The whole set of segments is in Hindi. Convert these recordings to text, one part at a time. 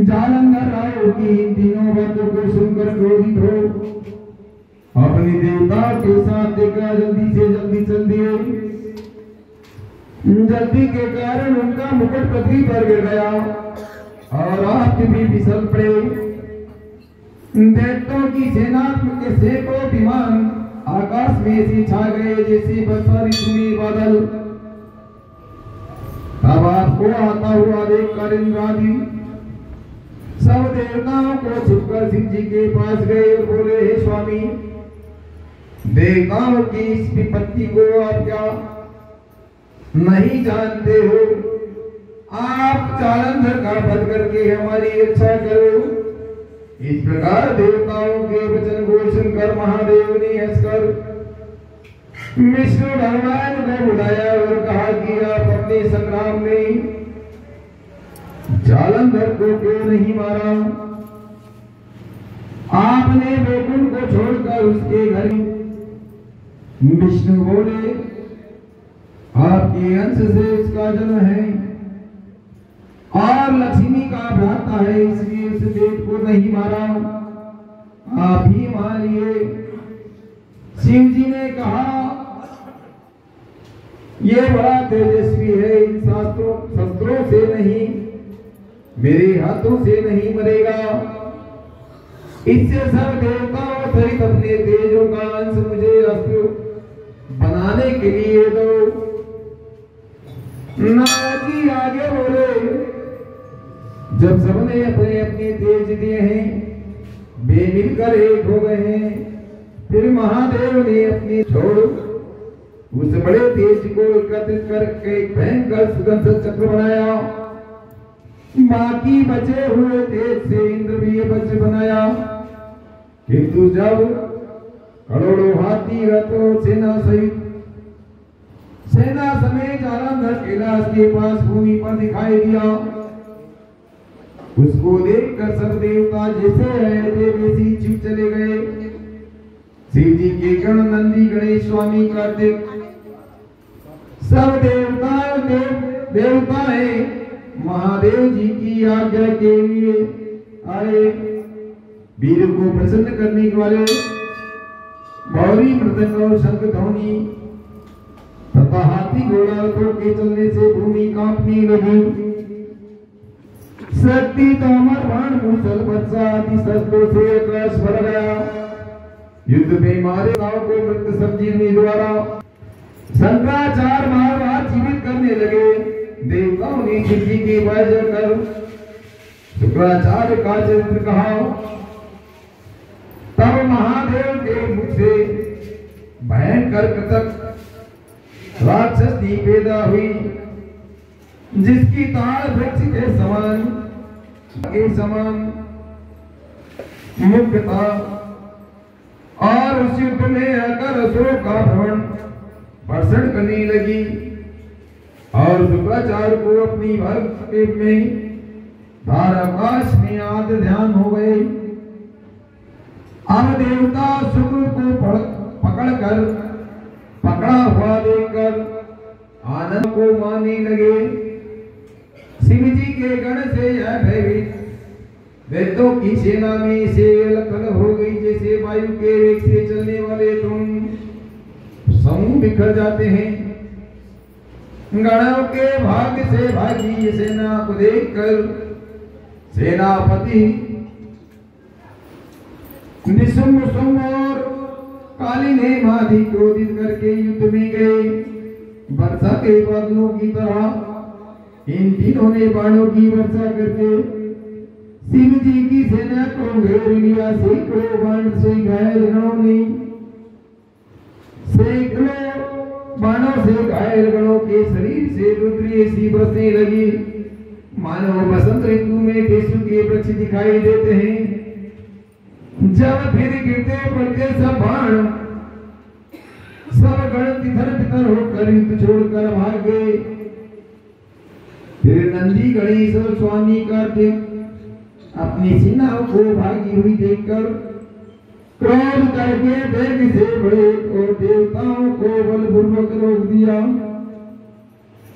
जालंधर राय की इन तीनों बातों को सुनकर क्रोधित हो अपने देवता के साथ देखा जल्दी चल दिए। जल्दी के कारण उनका मुकुट पृथ्वी पर गिर गया और आप भी फिसल पड़े। दैत्यों की सेना के सैकड़ों विमान आकाश में से छा गए जैसे वर्षा ऋतु में बादल। तब आपको आता हुआ देखकर इंद्रादि सब देवताओं को छिपकर शिव जी के पास गए और बोले, हे स्वामी, देवताओं की इस विपत्ति को आप क्या नहीं जानते हो? आप जालंधर का वध करके हमारी रक्षा करो। इस प्रकार देवताओं के वचन को सुनकर महादेव ने हंसकर विष्णु भगवान को बुलाया और कहा कि आप अपने संग्राम में जालंधर को क्यों नहीं मारा? आपने वैकुंठ को छोड़कर उसके घर। विष्णु बोले, आपके अंश से उसका जन्म है और लक्ष्मी का भ्राता है, इसलिए उस देव को नहीं मारा, आप ही मारिए। शिव जी ने कहा, ये बड़ा तेजस्वी है, इन शस्त्रों से नहीं, मेरे हाथों से नहीं मरेगा। इससे सब देवताओं सहित अपने तेजों का अंश मुझे अस्त्र बनाने के लिए दो। नारद जी आगे बोले, जब सबने अपने अपने तेज दिए हैं, वे मिलकर एक हो गए हैं, फिर महादेव ने अपनी छोड़ उस बड़े तेज को एकत्रित करके एक भयंकर सुदर्शन चक्र बनाया। बाकी बचे हुए तेज से इंद्र भी वज्र बनाया। किंतु जब करोड़ों हाथी रथों सेना समेत जालंधर कैलाश के पास भूमि पर दिखाई दिया, उसको देखकर सब देवता जैसे रहे थे वैसे चुप चले गए। शिव जी के गण नंदी गणेश स्वामी कार्तिक सब देवता है महादेव जी की आज्ञा के लिए आए। वीर को प्रसन्न करने वाले गौरी मृदंग और शंख ध्वनि तथा हाथी घोड़ा रथों के चलने से भूमि कांपने लगी। शक्ति तोमर बाण मूसल वर्षा आदि शस्त्रों से आकाश भर गया। युद्ध में मारे गांव को मृत संजीवनी द्वारा शंकराचार्य महाराज जीवित करने लगे। देवताओं ने शिव जी की पूजा कर शुक्राचार्य का चरित्र कहा। तब महादेव के मुख से भयंकर कृतक राक्षसी पैदा हुई, जिसकी ताड़ वृक्ष के समान मुख था और उस युद्ध में आकर असुरों का भर्षण करने लगी और शुक्राचार्य को अपनी भर में धाराकाश में आदि ध्यान हो गए। अब देवता शुक्र को पकड़ा हुआ देखकर आनंद को मानने लगे। शिव जी के गण से यह भयभीत वैद्यों की सेना में से अलग हो गई, जैसे वायु के वेग से चलने वाले तुम समूह बिखर जाते हैं। गणों के भाग्य से भागी सेना को देखकर सेनापति निशुंभ और काली ने माधी क्रोधित करके युद्ध में गए। वर्षा के बादलों की तरह इन तीनों ने बाणों की वर्षा करके शिव जी की सेना को घेर लिया। सैकड़ों बाण से घायल गणों ने बाणों से घायल गणों के शरीर से रुद्रीय सी बरसने लगी, मानो बसंत ऋतु में टेसु के वृक्ष दिखाई देते हैं। जब फिर गिरते पड़ते सब बाण सब गण तितर होकर युद्ध छोड़कर भाग गए। फिर नंदी गणेश और स्वामी कार्तिक अपनी सेनाओं को भागी हुई देखकर क्रोध करके वेग से बड़े और देवताओं को बलपूर्वक रोक दिया।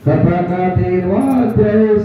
कथा का 13वां अध्याय।